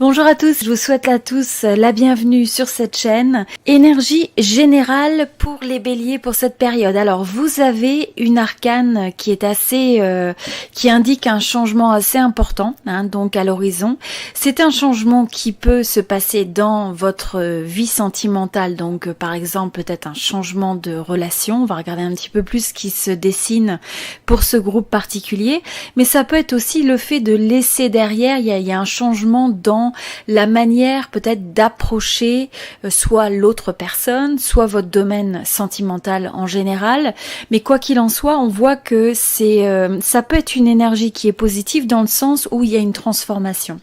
Bonjour à tous, je vous souhaite à tous la bienvenue sur cette chaîne. Énergie générale pour les béliers pour cette période. Alors vous avez une arcane qui est qui indique un changement assez important, donc à l'horizon. C'est un changement qui peut se passer dans votre vie sentimentale, donc par exemple peut-être un changement de relation. On va regarder un petit peu plus ce qui se dessine pour ce groupe particulier, mais ça peut être aussi le fait de laisser derrière, il y a un changement dans la manière peut-être d'approcher soit l'autre personne, soit votre domaine sentimental en général, mais quoi qu'il en soit, on voit que ça peut être une énergie qui est positive dans le sens où il y a une transformation.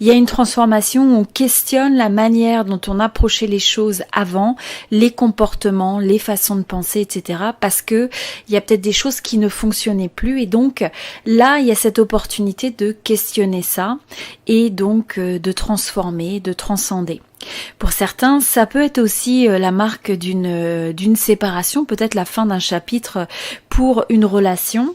Il y a une transformation où on questionne la manière dont on approchait les choses avant, les comportements, les façons de penser, etc. parce que il y a peut-être des choses qui ne fonctionnaient plus et donc là, il y a cette opportunité de questionner ça et donc de transformer, de transcender. Pour certains, ça peut être aussi la marque d'une séparation, peut-être la fin d'un chapitre pour une relation.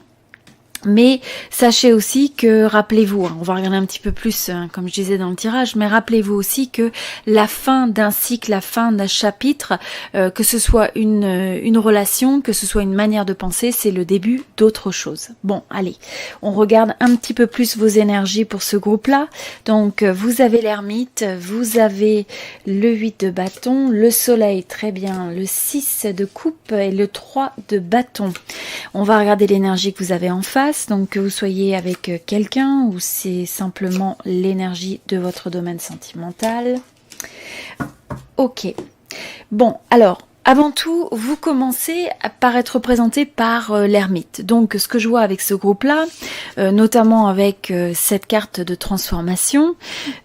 Mais sachez aussi que, rappelez-vous, on va regarder un petit peu plus, comme je disais dans le tirage, mais rappelez-vous aussi que la fin d'un cycle, la fin d'un chapitre, que ce soit une relation, que ce soit une manière de penser, c'est le début d'autre chose. Bon, allez, on regarde un petit peu plus vos énergies pour ce groupe-là. Donc, vous avez l'ermite, vous avez le 8 de bâton, le soleil, très bien, le 6 de coupe et le 3 de bâton. On va regarder l'énergie que vous avez en face. Donc que vous soyez avec quelqu'un ou c'est simplement l'énergie de votre domaine sentimental. Ok. Bon, alors, avant tout, vous commencez par être représenté par l'ermite. Donc, ce que je vois avec ce groupe-là, notamment avec cette carte de transformation,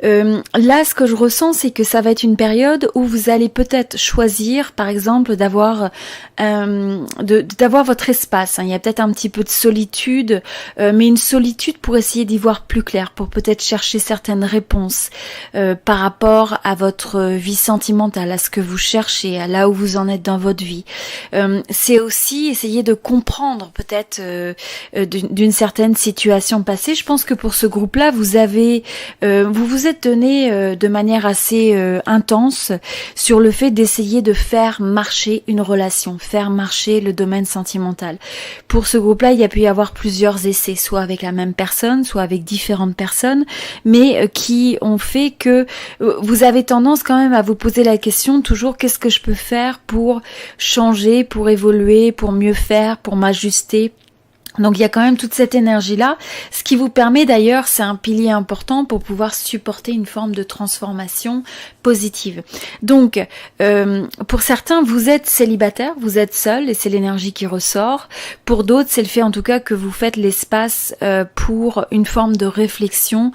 là, ce que je ressens, c'est que ça va être une période où vous allez peut-être choisir, par exemple, d'avoir votre espace. Il y a peut-être un petit peu de solitude, mais une solitude pour essayer d'y voir plus clair, pour peut-être chercher certaines réponses par rapport à votre vie sentimentale, à ce que vous cherchez, à là où vous en êtes dans votre vie. C'est aussi essayer de comprendre peut-être d'une certaine situation passée. Je pense que pour ce groupe-là, vous vous êtes donné de manière assez intense sur le fait d'essayer de faire marcher une relation, faire marcher le domaine sentimental. Pour ce groupe-là, il y a pu y avoir plusieurs essais, soit avec la même personne, soit avec différentes personnes, mais qui ont fait que vous avez tendance quand même à vous poser la question toujours, qu'est-ce que je peux faire pour changer, pour évoluer, pour mieux faire, pour m'ajuster. Donc il y a quand même toute cette énergie-là, ce qui vous permet d'ailleurs, c'est un pilier important pour pouvoir supporter une forme de transformation positive. Donc pour certains, vous êtes célibataire, vous êtes seul et c'est l'énergie qui ressort. Pour d'autres, c'est le fait en tout cas que vous faites l'espace pour une forme de réflexion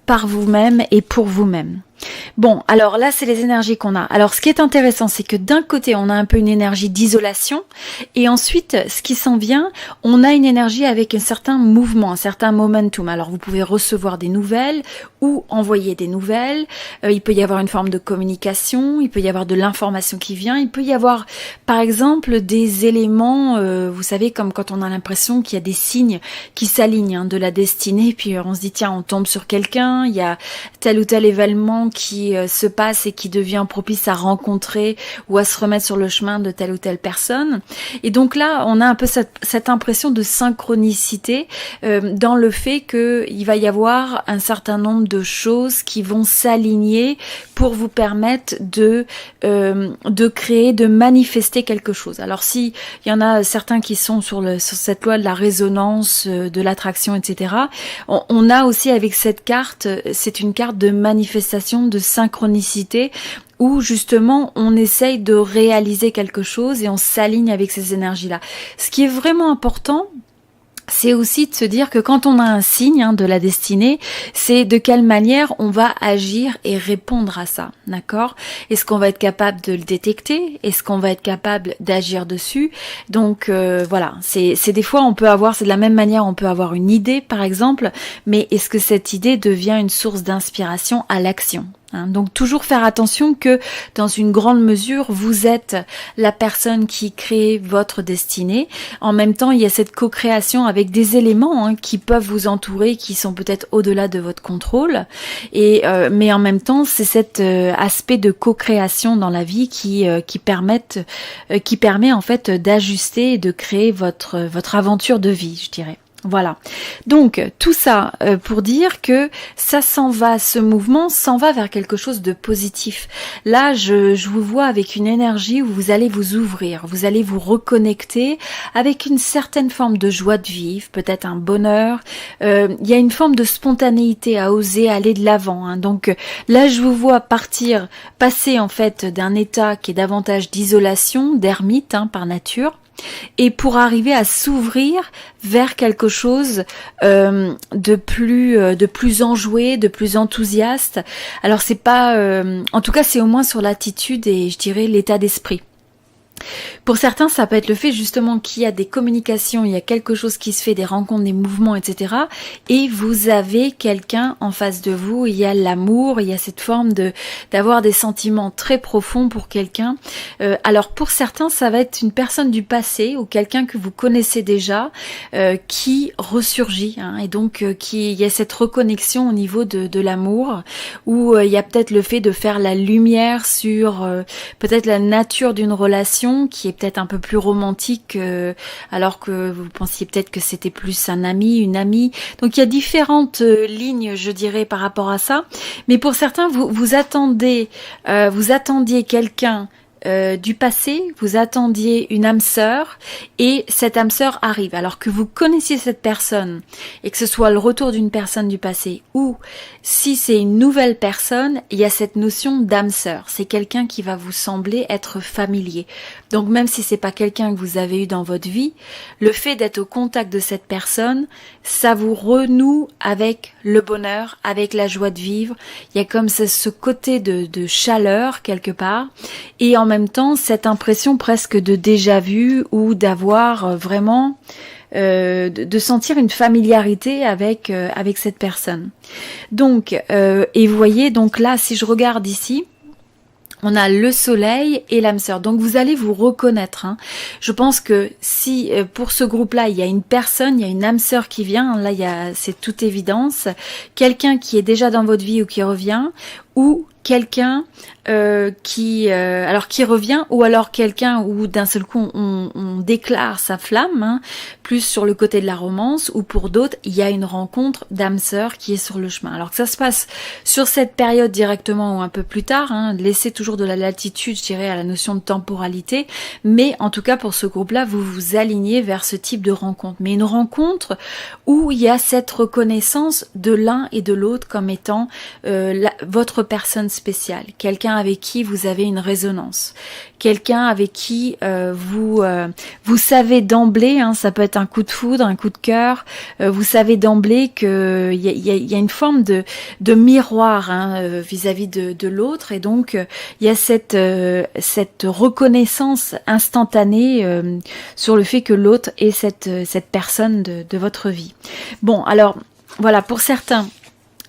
par vous-même et pour vous-même. Bon, alors là, c'est les énergies qu'on a. Alors, ce qui est intéressant, c'est que d'un côté, on a un peu une énergie d'isolation, et ensuite, ce qui s'en vient, on a une énergie avec un certain mouvement, un certain momentum. Alors, vous pouvez recevoir des nouvelles ou envoyer des nouvelles. Il peut y avoir une forme de communication, il peut y avoir de l'information qui vient, il peut y avoir, par exemple, des éléments, vous savez, comme quand on a l'impression qu'il y a des signes qui s'alignent de la destinée, puis on se dit, tiens, on tombe sur quelqu'un, il y a tel ou tel événement qui se passe et qui devient propice à rencontrer ou à se remettre sur le chemin de telle ou telle personne. Et donc là, on a un peu cette impression de synchronicité dans le fait qu'il va y avoir un certain nombre de choses qui vont s'aligner pour vous permettre de créer, de manifester quelque chose. Alors si il y en a certains qui sont sur cette loi de la résonance, de l'attraction, etc., on a aussi avec cette carte, c'est une carte de manifestation, de synchronicité, où justement on essaye de réaliser quelque chose et on s'aligne avec ces énergies-là. Ce qui est vraiment important, c'est aussi de se dire que quand on a un signe de la destinée, c'est de quelle manière on va agir et répondre à ça, d'accord? Est-ce qu'on va être capable de le détecter? Est-ce qu'on va être capable d'agir dessus? Donc voilà, c'est des fois on peut avoir, c'est de la même manière on peut avoir une idée par exemple, mais est-ce que cette idée devient une source d'inspiration à l'action? Donc toujours faire attention que dans une grande mesure, vous êtes la personne qui crée votre destinée. En même temps, il y a cette co-création avec des éléments qui peuvent vous entourer, qui sont peut-être au-delà de votre contrôle. Mais en même temps, c'est cet aspect de co-création dans la vie qui permet en fait d'ajuster et de créer votre aventure de vie, je dirais. Voilà. Donc tout ça pour dire que ça s'en va, ce mouvement s'en va vers quelque chose de positif. Là, je vous vois avec une énergie où vous allez vous ouvrir, vous allez vous reconnecter avec une certaine forme de joie de vivre, peut-être un bonheur. Il y a une forme de spontanéité à oser aller de l'avant. Donc là, je vous vois passer en fait d'un état qui est davantage d'isolation, d'ermite par nature, et pour arriver à s'ouvrir vers quelque chose de plus enjoué, de plus enthousiaste. Alors c'est pas, en tout cas c'est au moins sur l'attitude et je dirais l'état d'esprit. Pour certains, ça peut être le fait justement qu'il y a des communications, il y a quelque chose qui se fait, des rencontres, des mouvements, etc. Et vous avez quelqu'un en face de vous, il y a l'amour, il y a cette forme d'avoir des sentiments très profonds pour quelqu'un. Alors pour certains, ça va être une personne du passé ou quelqu'un que vous connaissez déjà qui ressurgit. Et donc il y a cette reconnexion au niveau de l'amour, où il y a peut-être le fait de faire la lumière sur peut-être la nature d'une relation qui est peut-être un peu plus romantique alors que vous pensiez peut-être que c'était plus un ami, une amie. Donc il y a différentes lignes, je dirais, par rapport à ça. Mais pour certains, vous attendiez quelqu'un du passé, vous attendiez une âme sœur et cette âme sœur arrive. Alors que vous connaissiez cette personne et que ce soit le retour d'une personne du passé ou si c'est une nouvelle personne, il y a cette notion d'âme sœur. C'est quelqu'un qui va vous sembler être familier. Donc même si c'est pas quelqu'un que vous avez eu dans votre vie, le fait d'être au contact de cette personne, ça vous renoue avec le bonheur, avec la joie de vivre. Il y a comme ce côté de chaleur quelque part et en même temps cette impression presque de déjà-vu ou d'avoir vraiment de sentir une familiarité avec cette personne. Donc et vous voyez, donc là si je regarde ici, on a le soleil et l'âme sœur. Donc vous allez vous reconnaître. Je pense que si pour ce groupe-là, il y a une personne, il y a une âme sœur qui vient, là c'est toute évidence, quelqu'un qui est déjà dans votre vie ou qui revient, ou quelqu'un qui revient, ou alors quelqu'un où d'un seul coup on déclare sa flamme, plus sur le côté de la romance, ou pour d'autres il y a une rencontre d'âme sœur qui est sur le chemin. Alors que ça se passe sur cette période directement ou un peu plus tard, laissez toujours de la latitude, je dirais, à la notion de temporalité, mais en tout cas pour ce groupe-là, vous vous alignez vers ce type de rencontre. Mais une rencontre où il y a cette reconnaissance de l'un et de l'autre comme étant votre personne spéciale, quelqu'un avec qui vous avez une résonance, quelqu'un avec qui vous savez d'emblée, ça peut être un coup de foudre, un coup de cœur, vous savez d'emblée que il y a une forme de miroir vis-à-vis de l'autre, et donc il y a cette reconnaissance instantanée sur le fait que l'autre est cette personne de votre vie. Bon, alors voilà, pour certains,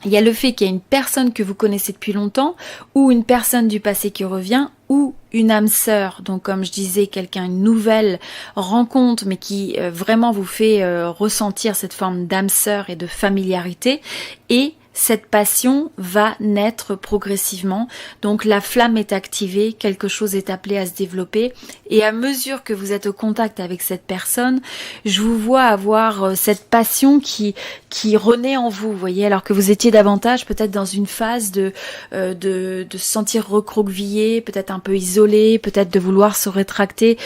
il y a le fait qu'il y a une personne que vous connaissez depuis longtemps, ou une personne du passé qui revient, ou une âme sœur, donc comme je disais, quelqu'un, une nouvelle rencontre, mais qui vraiment vous fait ressentir cette forme d'âme sœur et de familiarité, et cette passion va naître progressivement, donc la flamme est activée, quelque chose est appelé à se développer, et à mesure que vous êtes au contact avec cette personne, je vous vois avoir cette passion qui renaît en vous, voyez, alors que vous étiez davantage peut-être dans une phase de se sentir recroquevillé, peut-être un peu isolé, peut-être de vouloir se rétracter,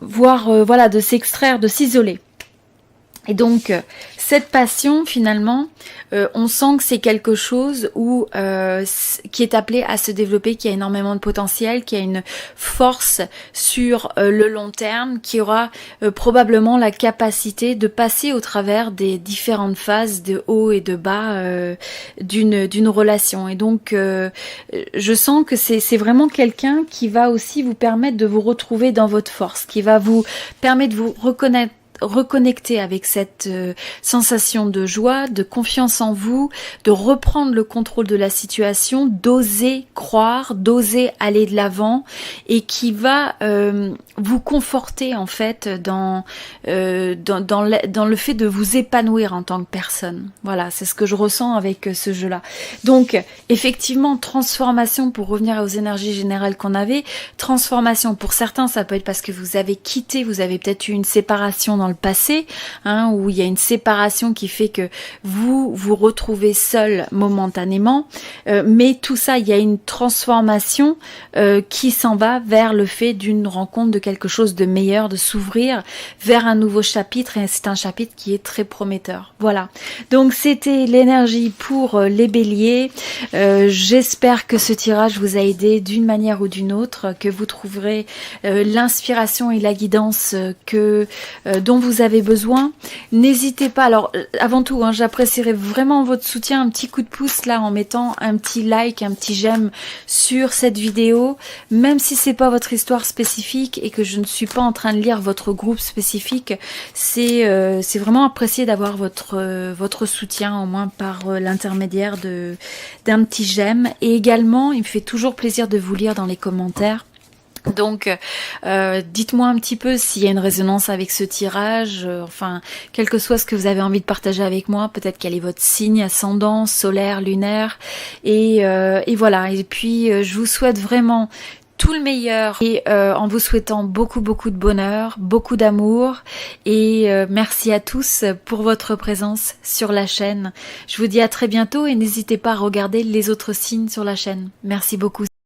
voire de s'extraire, de s'isoler. Et donc, cette passion, finalement, on sent que c'est quelque chose qui est appelé à se développer, qui a énormément de potentiel, qui a une force sur le long terme, qui aura probablement la capacité de passer au travers des différentes phases de haut et de bas d'une relation. Et donc, je sens que c'est vraiment quelqu'un qui va aussi vous permettre de vous retrouver dans votre force, qui va vous permettre de vous reconnaître reconnecter avec cette sensation de joie, de confiance en vous, de reprendre le contrôle de la situation, d'oser croire, d'oser aller de l'avant et qui va vous conforter en fait dans le fait de vous épanouir en tant que personne. Voilà, c'est ce que je ressens avec ce jeu-là. Donc, effectivement, transformation, pour revenir aux énergies générales qu'on avait, transformation, pour certains, ça peut être parce que vous avez quitté, vous avez peut-être eu une séparation dans le passé, hein, où il y a une séparation qui fait que vous vous retrouvez seul momentanément, mais tout ça, il y a une transformation qui s'en va vers le fait d'une rencontre de quelque chose de meilleur, de s'ouvrir vers un nouveau chapitre, et c'est un chapitre qui est très prometteur. Voilà, donc c'était l'énergie pour les béliers. J'espère que ce tirage vous a aidé d'une manière ou d'une autre, que vous trouverez l'inspiration et la guidance dont vous avez besoin. N'hésitez pas, alors avant tout, hein, j'apprécierais vraiment votre soutien, un petit coup de pouce là en mettant un petit like, un petit j'aime sur cette vidéo, même si c'est pas votre histoire spécifique et que je ne suis pas en train de lire votre groupe spécifique, c'est vraiment apprécié d'avoir votre soutien, au moins par l'intermédiaire d'un petit j'aime. Et également, il me fait toujours plaisir de vous lire dans les commentaires. Donc, dites-moi un petit peu s'il y a une résonance avec ce tirage, enfin, quel que soit ce que vous avez envie de partager avec moi, peut-être quel est votre signe ascendant, solaire, lunaire, et voilà. Et puis, je vous souhaite vraiment tout le meilleur et en vous souhaitant beaucoup de bonheur, beaucoup d'amour, et merci à tous pour votre présence sur la chaîne. Je vous dis à très bientôt et n'hésitez pas à regarder les autres signes sur la chaîne. Merci beaucoup.